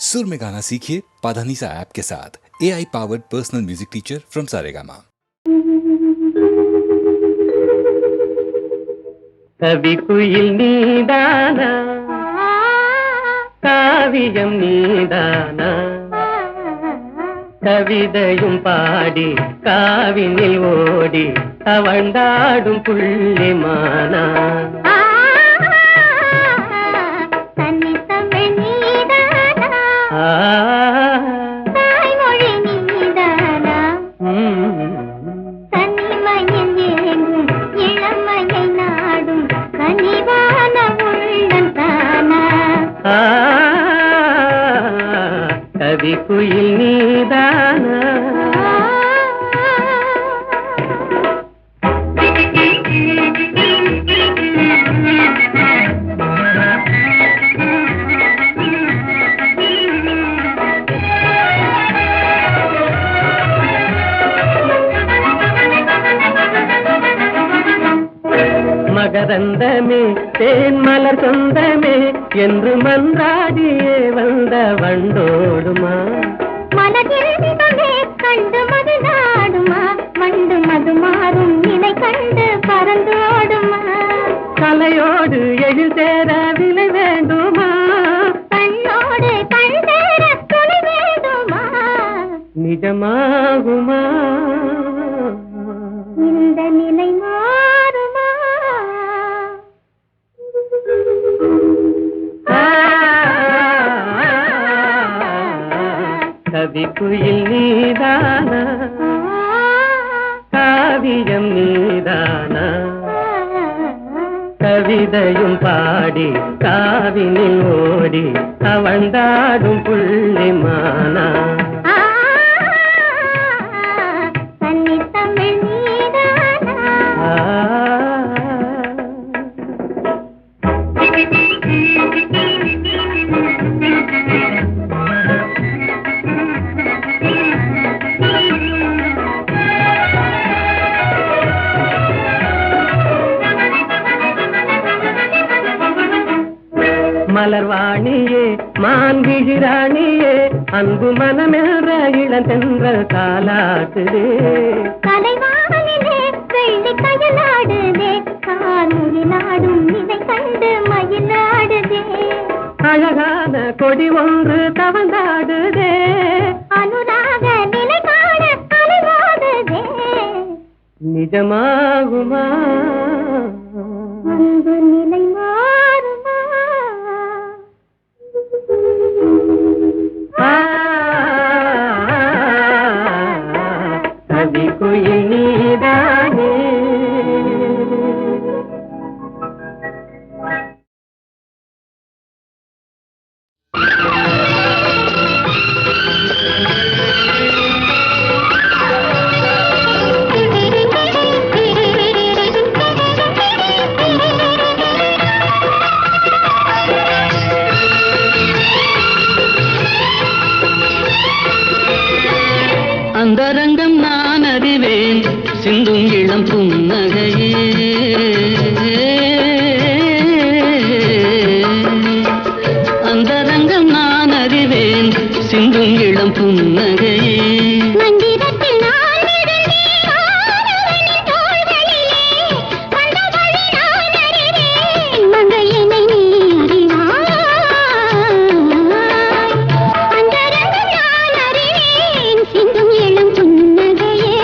सुर में गाना सीखिए पाधानीसा ऐप के साथ AI powered personal music teacher from Saregama. कवि कुயில் நீதானா காவியம் நீதானா கவிதையும் பாடி காவினில் ஓடி தவழ்ந்தாடும் புள்ளிமானா தாய்மொழி நீதானா தனிமையில் ஏங்கும் இளமையை நாடும் கனிவான உள்ளம் தானா கவி குயில் நீதானா மகரந்தமே தேன் மலர் சொந்தமே என்று மன்றாடியே வந்த வண்டோடுமா மனதிலே கண்டு மது நாடுமா மண்டு மது மாறும் நிலை கண்டு பறந்தோடுமா கலையோடு எழில் சேர விலை வேண்டுமா கண்ணோடு கண் சேர துணை வேண்டுமா நிஜமாகுமா இந்த நிலை மாறுமா கவி குயில் நீதானா காவியம் நீதானா கவிதையும் பாடி காவினில் ஓடி தவழ்ந்தாடும் புள்ளிமானா தன்னித்தமிழ் நீதானா மலர்வாணியே மான்விழிராணியே அன்பு மனமென்ற இளந்தென்றல் காலாட்டுதே கலைவானிலே வெள்ளி கயலாடுதே கார்முகிலாடும் நிலை கண்டு மயிலாடுதே அழகான கொடி ஒன்று தவந்தாடுதே அனுராக நிலை காண அலைவாடுதே நிஜமாகுமா அன்பு நிலை மாறுமா கவி குயில் நீதானே அந்தரங்கம் நான் அறிவேன் சிந்தும் இளம் புன்னகையே அந்தரங்கம் நான் அறிவேன் சிந்தும் இளம் புன்னகையே மந்திரத்தில் நான் விழுந்தேன் ஆரவனின் தோள்களிலே வந்தவழி நான் அறிவேன் மங்கையினை நீ அறிவாய் அந்தரங்கம் நான் அறிவேன் சிந்தும் இளம் புன்னகையே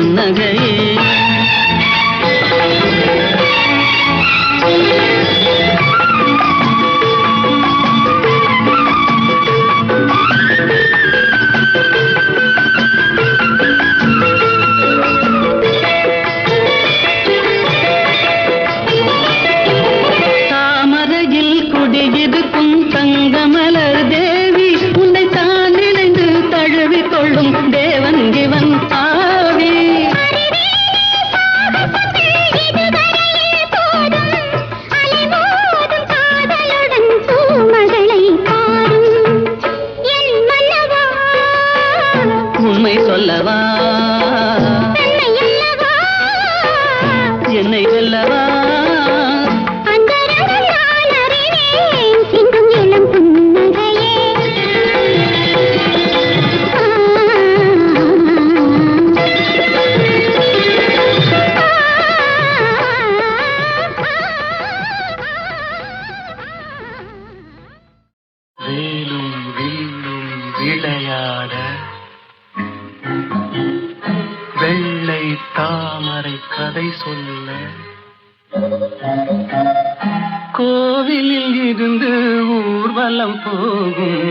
புன்னகையே என்னை வெல்லவா சிந்தும் இளம் புன்னகையே வேலும் வில்லும் விளையாட வெள்ளை தாமரை கதை சொல்ல கோவிலில் இருந்து ஊர்வலம் போகும்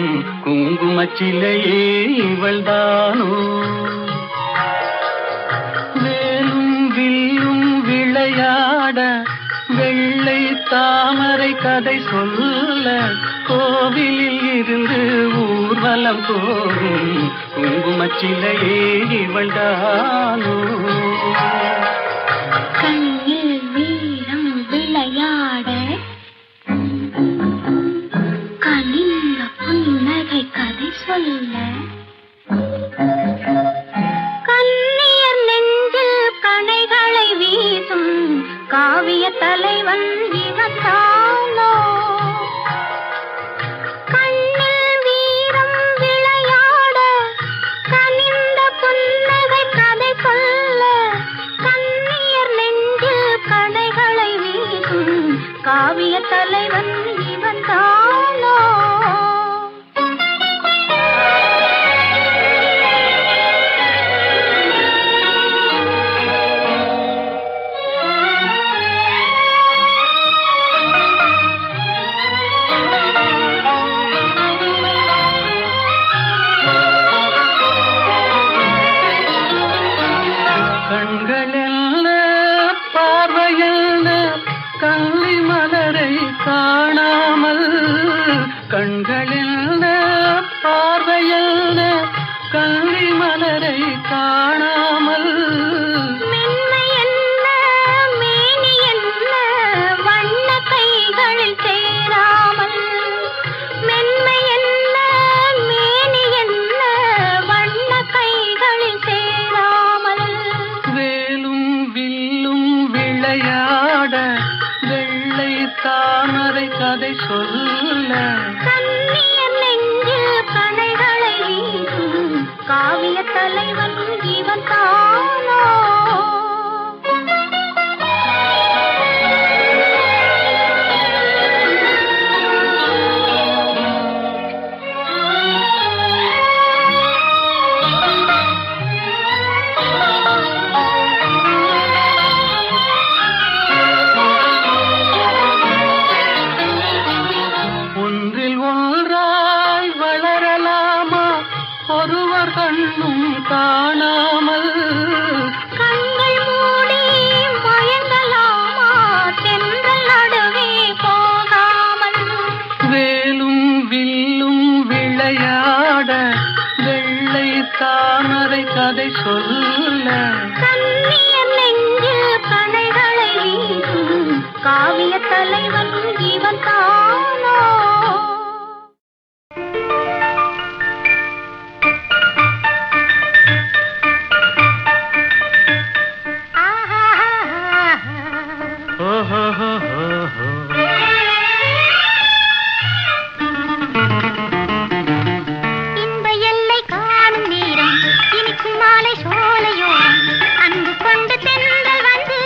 குங்குமச்சிலையே இவள்தானோ வேலும் வில்லும் விளையாட வெள்ளை தாமரை கதை சொல்ல கோவிலில் இருந்து ஊர்வலம் போகும் குங்குமச்சிலையே இவள்தானோ கண்ணில் வீரம் விளையாட கனிந்த புன்னகை கதை சொல்ல கண்ணியர் நெஞ்சில் கணைகளை வீசும் காவிய தலைவன் இவன் தானோ கண்ணில் வீரம் விளையாட கனிந்த புன்னகை கதை சொல்ல கண்ணியர் நெஞ்சில் கணைகளை வீசும் காவிய தலைவன் இவன் தானோ கண்களெல்ல பார்வையல்ல கள்ளி மலரை காணாமல் கண்களெல்ல பார்வையல்ல கள்ளி மலரை காணாமல் மென்மை என்ன மேனி என்ன வண்ண கைகளில் சேராமல் மென்மை என்ன மேனி என்ன வண்ண கைகளில் சேராமல் வேலும் வில்லும் விளையாட வெள்ளை தாமரை கதை சொல்ல கண்ணியர் நெஞ்சில் கணைகளை வீசும் காவிய தலைவன் இவன் தானோ ஒன்றில் ஒன்றாய் வளரலாமா ஒருவர் கண்ணும் காணாமல் கண்கள் மூடி மயங்கலாமா தென்றல் நடுவே போகாமல் வேலும் வில்லும் விளையாட வெள்ளை தாமரை கதை சொல்ல கண்ணியர் நெஞ்சில் கணைகளை வீசும் காவிய தலைவன் இவன் தானோ இன்ப எல்லை காணும் நேரம் இனிக்கும் மாலை சோலையோரம் அன்பு கொண்டு தென்றல் வந்து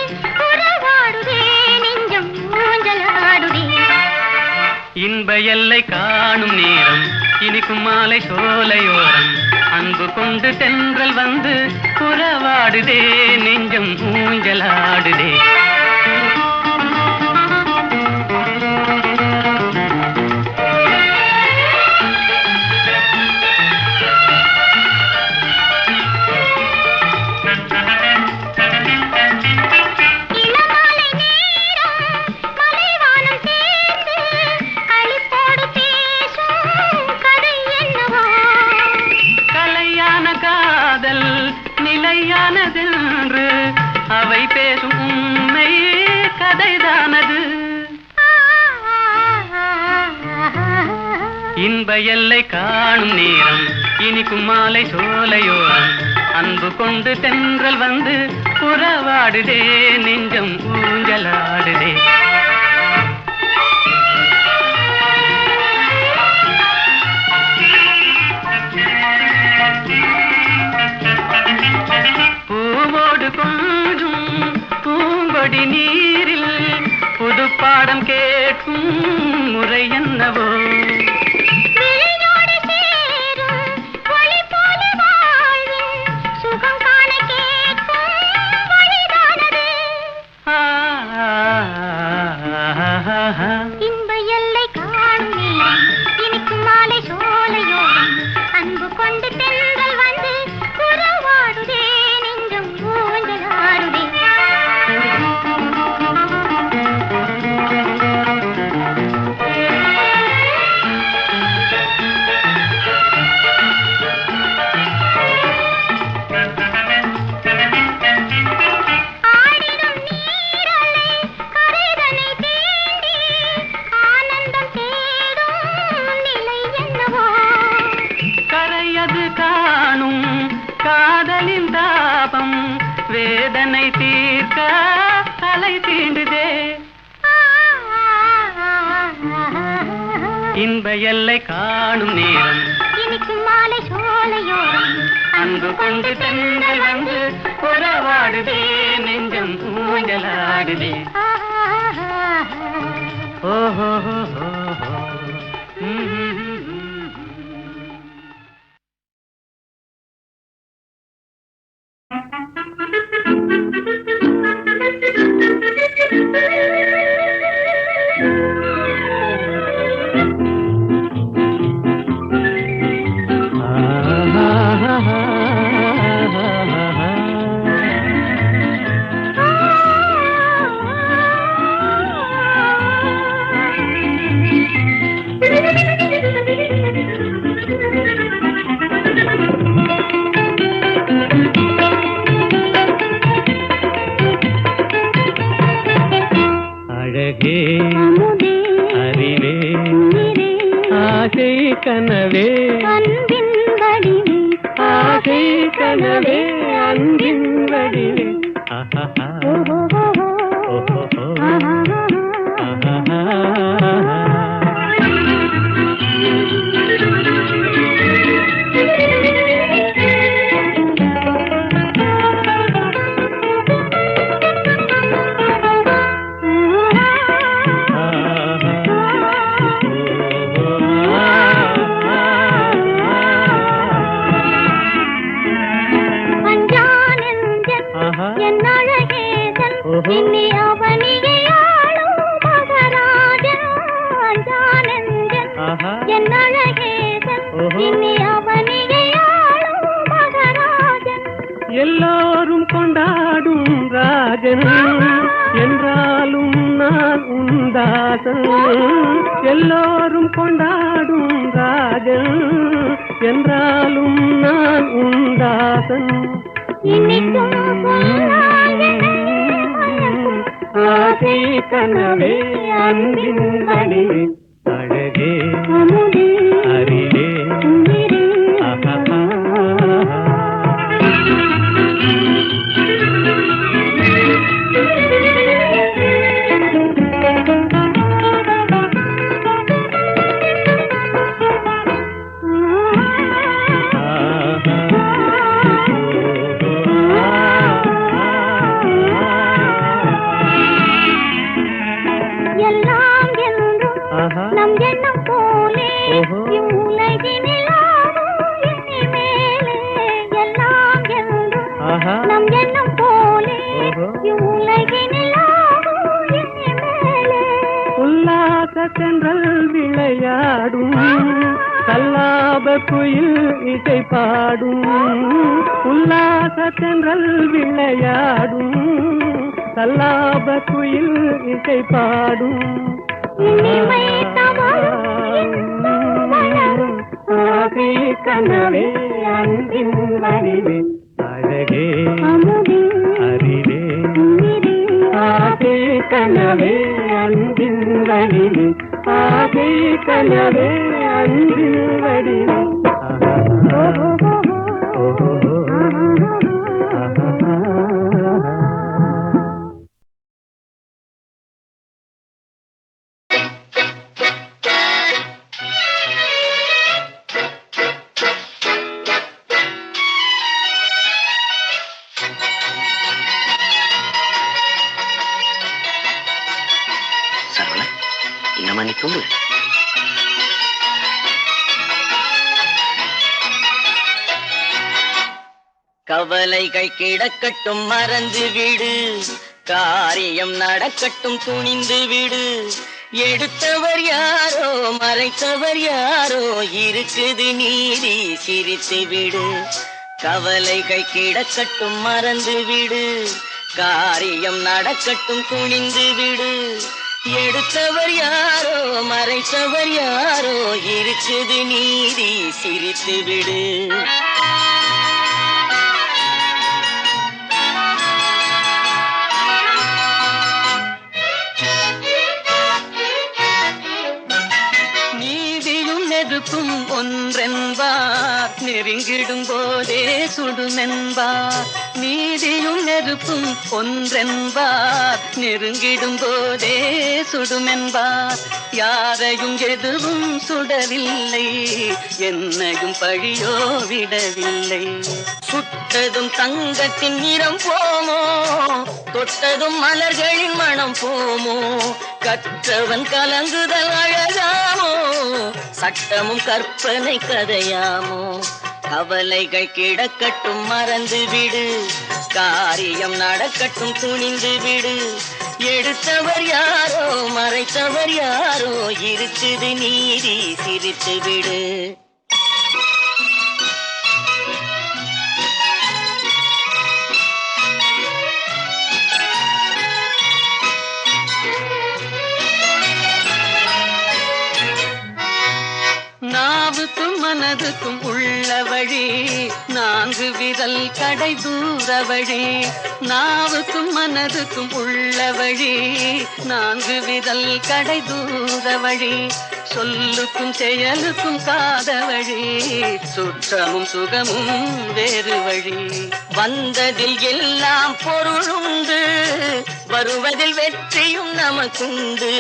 உறவாடுதே நெஞ்சம் ஊஞ்சலாடுதே இன்ப எல்லை காணும் நேரம் இனிக்கும் மாலை சோலையோரம் அன்பு கொண்டு தென்றல் வந்து உறவாடுதே நெஞ்சம் ஊஞ்சலாடுதே. நிலையானதென்று அவை பேசும் உண்மை கதைதானது. இன்ப எல்லை காணும் நேரம் இனிக்கும் மாலை சோலையோரம் அன்பு கொண்டு தென்றல் வந்து உறவாடுதே நெஞ்சம் ஊஞ்சலாடுதே. கொஞ்சும் பூங்கொடி நீரில் புது பாடம் கேட்கும் முறை என்னவோ. இன்ப எல்லை காணும் இனிக்கும் மாலை சோலையோரம் அன்பு கொண்டு தென்றல் வந்து உறவாடுதே நெஞ்சம் ஊஞ்சலாடுதே. காணும் காதலின் தாபம் வேதனை தீர்க்க அலை தீண்டுதே. இன்ப எல்லை காணும் நேரம் இனிக்கும் மாலை சோலையோரம் அன்பு கொண்டு தென்றல் வந்து உறவாடுதே நெஞ்சம் ஊஞ்சலாடுதே. ஓஹோ அறிவே ஆசை கனவே அன்பின் வடிவே ஆசை கனவே அன்பின் வடிவே. இன்னி அவனியை ஆளும் மகராஜன் ஜானந்தன் என் அழகேதன் இன்னி அவனியை ஆளும் மகராஜன். எல்லோரும் கொண்டாடும் ராஜன் என்றாலும் நான் உந்தாசன். எல்லோரும் கொண்டாடும் ராஜன் என்றாலும் நான் உந்தாசன். இனிக்கும் ஆசை கனவே அன்பின் வடிவே அழகே அறிவே. குயில் இசை பாடும் உல்லாச தென்றல் விளையாடும் சல்லாப குயில் இசை பாடும் இனிமை தவழும் இன்பம் வளரும் ஆகை கனவே அன்பின் வடிவே அழகே அமுதே அறிவே உயிரே ஆகை கனவே அன்பின் வடிவே ஆகை கனவே அன்பின் வடிவே சரவணா, இன்னமா நீ தூங்கல? கவலைகள் கிடக்கட்டும் மறந்து விடு, காரியம் நடக்கட்டும் துணிந்து விடு. எடுத்தவர் யாரோ மறைத்தவர் யாரோ, இருக்குது நீதி சிரித்து விடு. கவலைகள் கிடக்கட்டும் மறந்து விடு, காரியம் நடக்கட்டும் துணிந்து விடு. எடுத்தவர் யாரோ மறைத்தவர் யாரோ, இருக்குது நீதி சிரித்து விடு. நெருப்பும் ஒன்றென்பார், நெருங்கிடும் போதே சுடுமென்பார். நீதியும் நெருப்பும் ஒன்றென்பார், நெருங்கிடும் போதே சுடுமென்பார். யாரையும் எதுவும் சுடவில்லை, என்னையும் பழியோ விடவில்லை. சுட்டதும் தங்கத்தின் நிறம் போமோ, தொட்டதும் மலர்களின் மனம் போமோ. கற்றவன் கலங்குதல் அழகாமோ, சட்டமும் கற்பனை கதையாமோ. கவலைகள் கிடக்கட்டும் மறந்து விடு, காரியம் நடக்கட்டும் துணிந்து விடு. எடுத்தவர் யாரோ மறைத்தவர் யாரோ, இருக்குது நீதி சிரித்து விடு. நாவுக்கும் மனதுக்கும் உள்ள வழி, நான்கு விரல் கடை தூர வழி. நாவுக்கும் மனதுக்கும் உள்ள வழி, நான்கு விரல் கடை தூர வழி. சொல்லுக்கும் செயலுக்கும் காத வழி, சுற்றமும் சுகமும் வேறு வழி. வந்ததில் எல்லாம் பொருளுண்டு, வருவதில் வெற்றியும் நமக்குண்டு.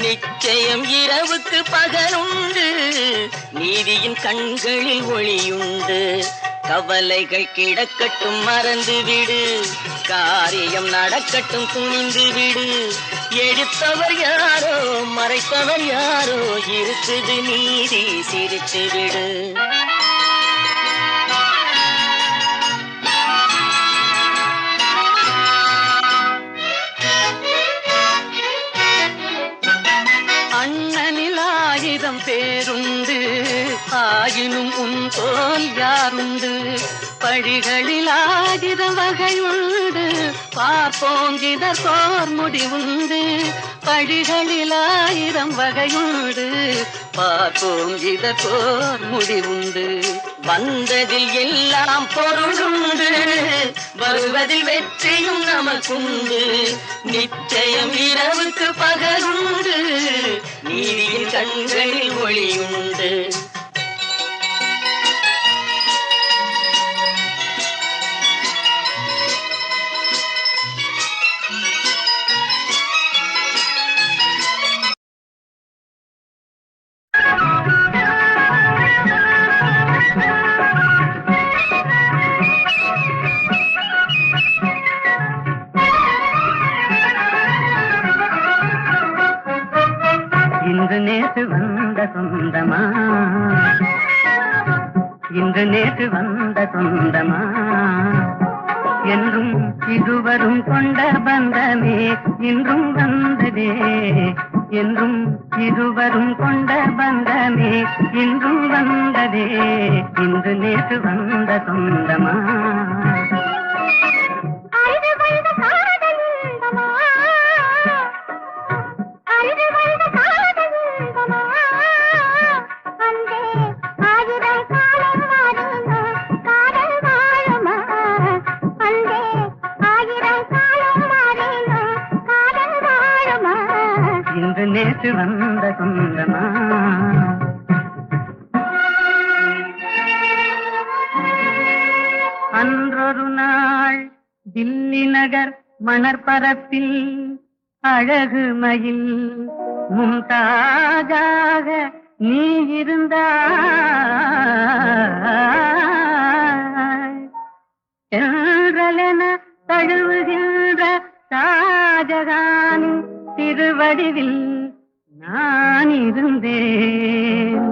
நிச்சயம் இரவுக்கு பகலுண்டு, நீதியின் கண்களில் ஒளியுண்டு. கவலைகள் கிடக்கட்டும் மறந்து விடு, காரியம் நடக்கட்டும் துணிந்து விடு. எடுத்தவர் யாரோ மறைத்தவர் யாரோ, இருக்குது நீதி சிரித்து விடு. அண்ணனில் 1000 பேருண்டு, ஆயினும் உன் போல் யாருண்டு. பழிகளில் 1000 வகையுண்டு, பார்ப்போம் இதற்கோர் முடிவுண்டு. பழிகளில் 1000 வகையுண்டு, பார்ப்போம் இதற்கோர் முடிவுண்டு. வந்ததில் எல்லாம் பொருளுண்டு, வருவதில் வெற்றியும் நமக்குண்டு. நிச்சயம் இரவுக்கு பகலுண்டு, நீதியின் கண்களில் ஒளியுண்டு. இன்று நேற்று வந்த சொந்தமா, இன்று நேற்று வந்த சொந்தமா, என்றும் இதுவரும் கொண்ட பந்தமே இன்றும் வந்ததே. என்றும் இருவரும் கொண்ட பந்தமே இன்றும் வந்ததே இன்று நேற்று வந்த சொந்தமா அழுது வந்த காதல் இன்பமா அழுது வந்த காதல் இன்பமா அன்பே ஆயிரம் காலம் மாறினும் காதல் வாழுமா அன்பே ஆயிரம் காலம் மாறினும் காதல் வாழுமா இன்று நேற்று வந்த சொந்தமா அன்றொரு நாள் தில்லி நகர் மணற்பரப்பில் அழகு மயில் மும்தாஜாக நீ இருந்தாய் சென்றலென தழுவுகின்ற ஷாஜகானின் திருவடிவில் நான் இருந்தேன்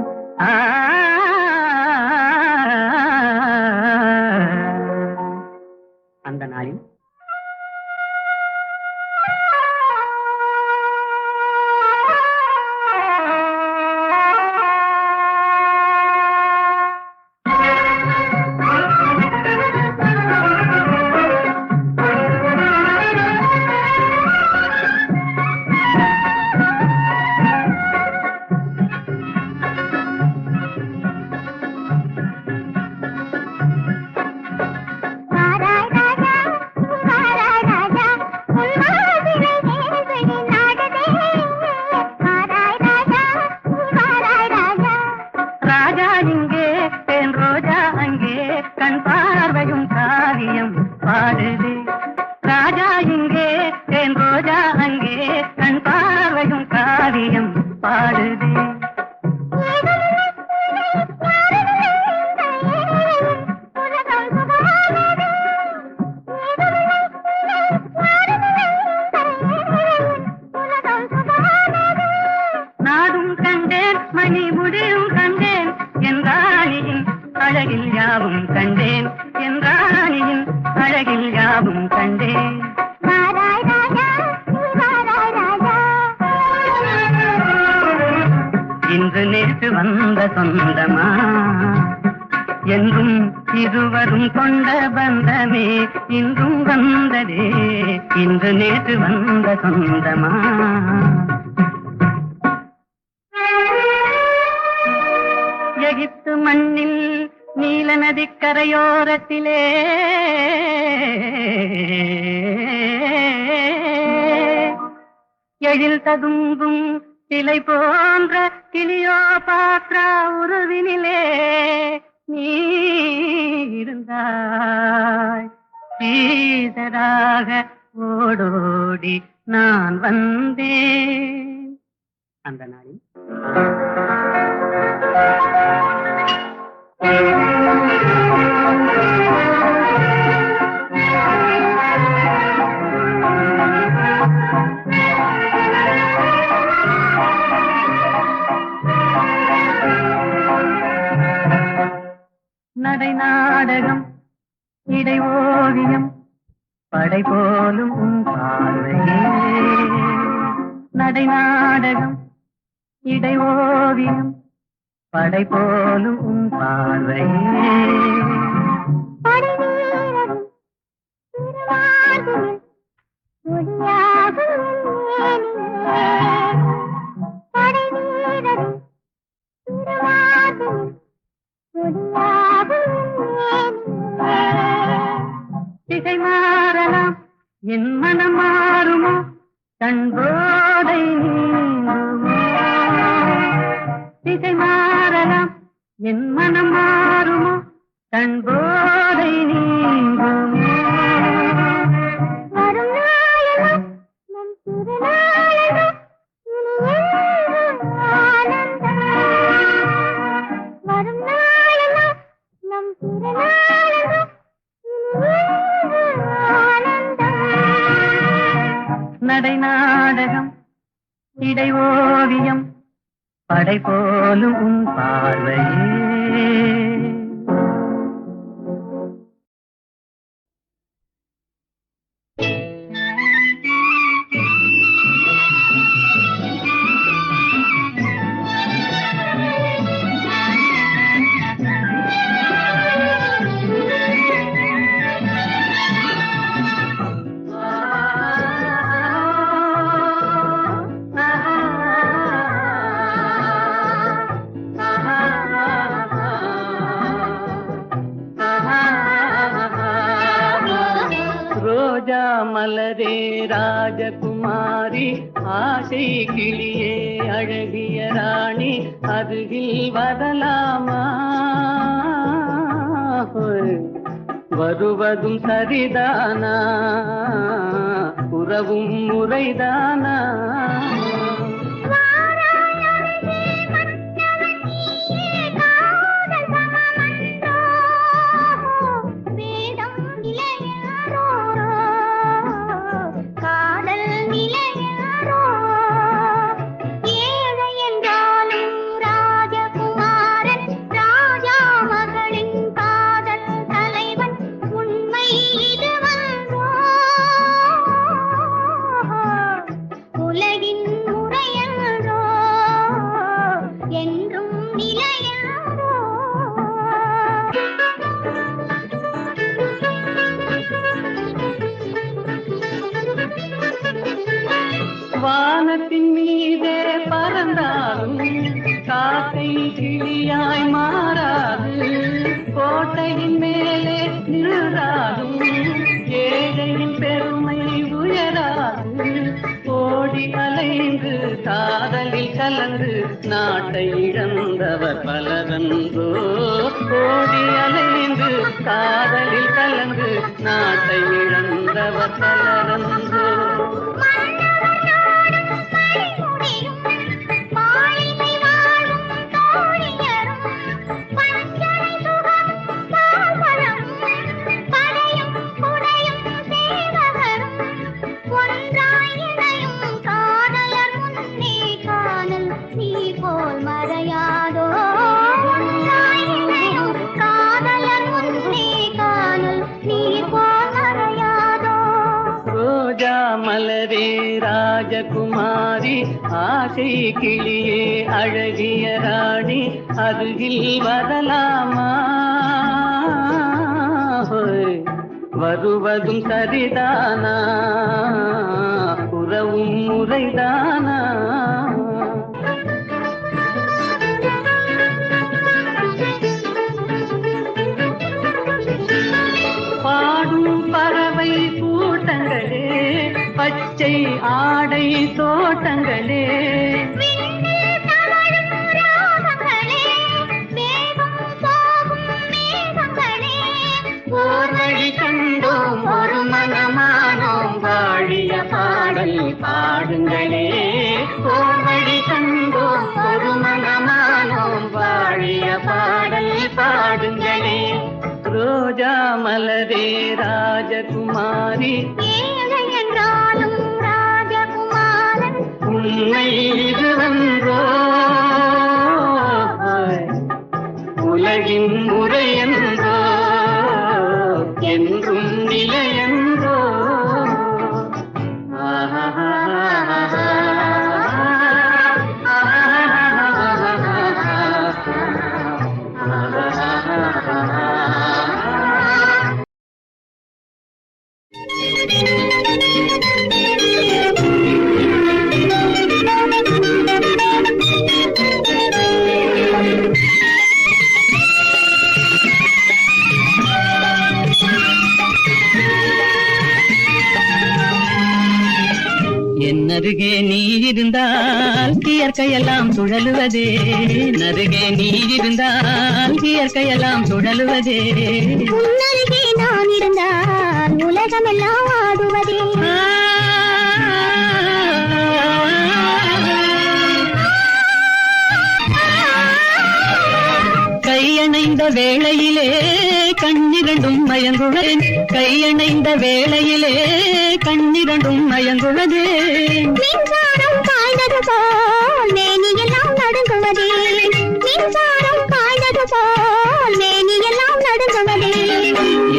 அந்த நாளில் வாராய் ராஜா வாராய் ராஜா உன்மாதிரை நேர்வழி நாடுதே வாராய் ராஜா வாராய் ராஜா ராஜா இங்கே தேன் ரோஜா அங்கே கண் பார்வையும் காவியம் பாடுது ராஜா இங்கே தேன் ரோஜா அங்கே கண் பார்வையும் காவியம் பாடுது உலகம் சுகமானது உலகம் சுகமானது நாடும் கண்டேன் மணி முடியும் கண்டேன் என் ராணியின் அழகில் யாவும் கண்டேன் என் ராணியின் அழகில் யாவும் கண்டேன் வாராய் ராஜா வாராய் ராஜா இன்று நேற்று வந்த சொந்தமா என்றும் இருவரும் கொண்ட பந்தமே இன்றும் வந்ததே இன்று நேற்று வந்த சொந்தமா எகிப்து மண்ணில் நீல நதிக்கரையோரத்திலே எழில் ததும்பும் சிலை போன்ற கிளியோபாத்ரா உருவினிலே நீ இருந்தாய் சீதராக ஓடோடி நான் வந்தேன் அந்த நாளில் நடை நாடகம் இடை ஓவியம் படை போலும் உன் பார்வையே நடை நாடகம் இடை ஓவியம் படை போலும் உன் பார்வையே படைவீரன் திருவாதில் முடியாகும் மேனியே படைவீரன் திருவாதில் முடியாகும் மேனியே திசை மாறலாம் என் மனம் மாறுமோ தன் போதை நீங்குமோ திசை மாறலாம் என் மனம் மாறுமோ தன் போதை நீங்குமோ வரும் நாளெல்லாம் நம் திருநாளெல்லாம் இனி என்றும் ஆனந்தம் வரும் நாளெல்லாம் நம் திருநாளெல்லாம் இனி என்றும் ஆனந்தம் நடை நாடகம் இடை ஓவியம் படை போலும் உன் பார்வையே ரோஜா மலரே ராஜகுமாரி ஆசை கிளியே அழகிய ராணி அருகில் வரலாமா வருவதும் சரிதானா உறவும் முறைதானா வானத்தின் மீதே பறந்தாலும் காக்கை கிளியாய் மாறாது கோட்டையின் மேலே நின்றாலும் ஏழையின் பெருமை உயராது ஓடி அலைந்து காதலில் கலந்து நாட்டை இழந்தவர் பலரன்றோ ஓடி அலைந்து காதலில் கலந்து நாட்டை இழந்தவர் பலரன்றோ மலரே ராஜகுமாரி ஆசை கிளியே அழகிய ராணி அருகில் வரலாமா வருவதும் சரிதானா உறவும் முறைதானா பாடும் பறவை கூட்டங்களே பச்சை ஆடை தோட்டங்களே ஓர்வழி கண்டோம் ஒரு மனமானோம் வாழிய பாடல் பாடுங்களே ஓர்வழி கண்டோம் ஒரு மனமானோம் வாழிய பாடல் பாடுங்களே ரோஜா மலரே ராஜகுமாரி என்றாலும் ராஜகுமாரன் உண்மை இது வென்றோ உலகின் முறையென்றோ என்றும் நிலையென்றோ நருகே நீ இருந்தால் இயற்கையெல்லாம் சுழலுவதே நருகே நீ இருந்தால் இயற்கையெல்லாம் சுழலுவதே உன்னருகே நான் இருந்தால் உலகமெல்லாம் ஆடுவதே கையணைந்த வேளையிலே கண்ணிரண்டும் மயங்குவேன் கையணைந்த வேளையிலே கண்ணிரண்டும் மயங்குவதே மின்சாரம் பாய்ந்தது போல் மேனியெல்லாம் நடுங்குவதே மின்சாரம் பாய்ந்தது போல் மேனியெல்லாம் நடுங்குவதே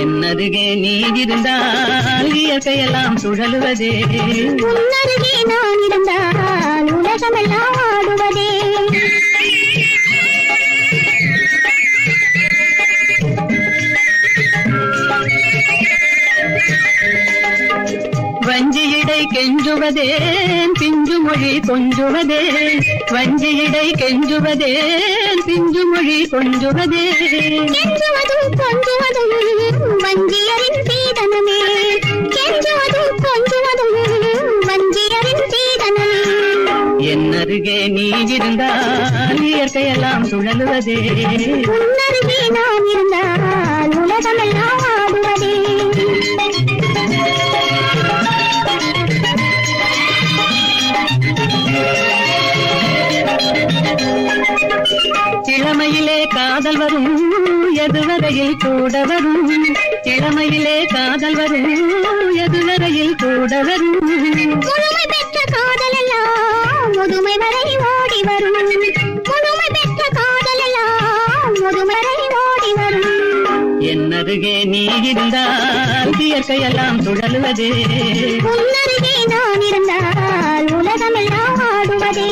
என்னருகே நீ இருந்தால் இயற்கையெல்லாம் சுழலுவதே உன்னருகே நான் இருந்தால் உலகமெல்லாம் ஆடுவதே வஞ்சியிடை கெஞ்சுவதேன் பிஞ்சு மொழி கொஞ்சுவதே வஞ்சியிடை கெஞ்சுவதேன் பிஞ்சு மொழி கொஞ்சுவதே கெஞ்சுவதும் கொஞ்சுவதும் வஞ்சியரின் சீதனமே கெஞ்சுவதும் என்னருகே நீ இருந்தால் இயற்கையெல்லாம் சுழலுவதே. உன்னருகே நான் இருந்தால் உலகமெல்லாம் ஆடுவதே. இளமையிலே காதல் வரும் எதுவரையில் கூட வரும். இளமையிலே காதல் வரும் எதுவரையில் கூட வரும். முழுமை பெற்ற காதல் எல்லாம் முதுமை வரை ஓடி வரும். முழுமை பெற்ற காதல் எல்லாம் முதுமை வரை ஓடி வரும். என்னருகே நீ இருந்தால் இயற்கையெல்லாம் சுழலுவதே. உன்னருகே நான் இருந்தால் உலகமெல்லாம் ஆடுவதே.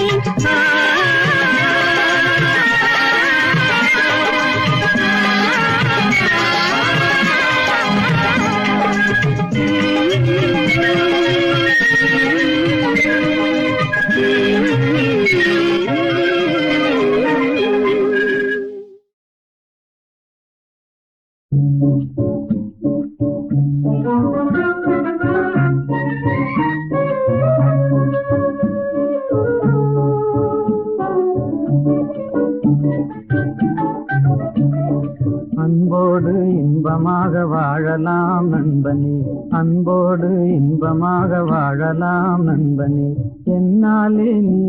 அன்போடு இன்பமாக வாழலாம் நண்பனே, அன்போடு இன்பமாக வாழலாம் நண்பனே. என்னாலே நீ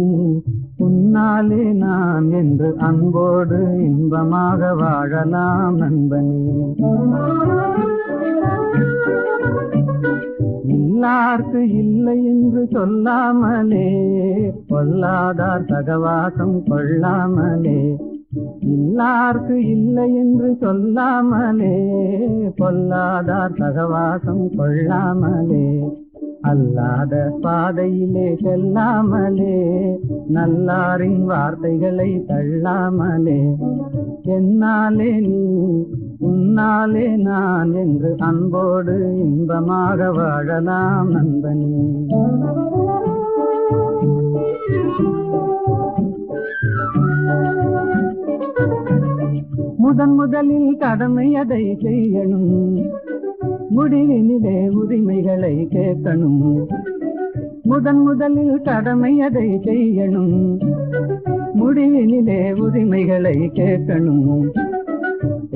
உன்னாலே நான் என்று அன்போடு இன்பமாக வாழலாம் நண்பனே. இல்லார்க்கு இல்லை என்று சொல்லாமலே, பொல்லாதார் சகவாசம் கொள்ளாமலே. இல்லார்க்கு இல்லை என்று சொல்லாமலே, பொல்லாதார் சகவாசம் கொள்ளாமலே. அல்லாத பாதையிலே செல்லாமலே, நல்லாரின் வார்த்தைகளை தள்ளாமலே. என்னாலே நீ உன்னாலே நான் என்று அன்போடு இன்பமாக வாழலாம் நண்பனே. முதலில் கடமை அதை செய்யணும், முடிவினிலே உரிமைகளை கேட்கணும். முதலில் கடமை அதை செய்யணும், முடிவினிலே உரிமைகளை கேட்கணும்.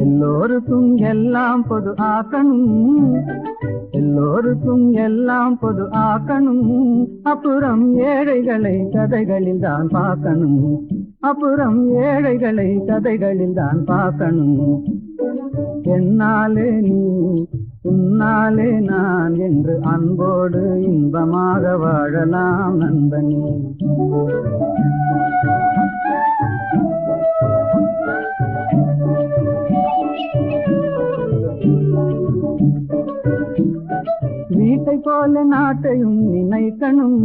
எல்லோருக்கும் எல்லாம் பொது ஆக்கணும், எல்லோருக்கும் எல்லாம் பொது ஆக்கணும். அப்புறம் ஏழைகளை கதைகளில் தான் பார்க்கணும், அப்புறம் ஏழைகளை கதைகளில் தான் பார்க்கணும். என்னாலே நீ உன்னாலே நான் என்று அன்போடு இன்பமாக வாழலாம் நண்பனே. வீட்டை போல நாட்டையும் நினைக்கணும்,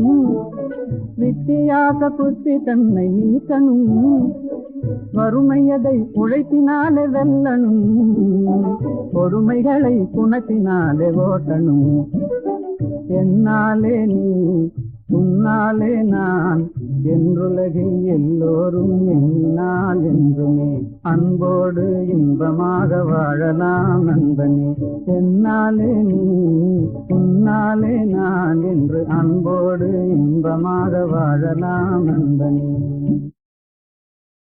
வித்தியாச புத்தி தன்னை நீக்கணும். வறுமையதை உழைப்பினாலே வெல்லணும், பொறுமைகளை குணத்தினாலே ஓட்டணும். என்னாலே நீ உன்னாலே நான் என்றுலகில் எல்லோரும் என்னால் என்றுமே அன்போடு இன்பமாக வாழலாம் நண்பனே. என்னாலே நீ உன்னாலே நான் என்று அன்போடு இன்பமாக வாழலாம் நண்பனே.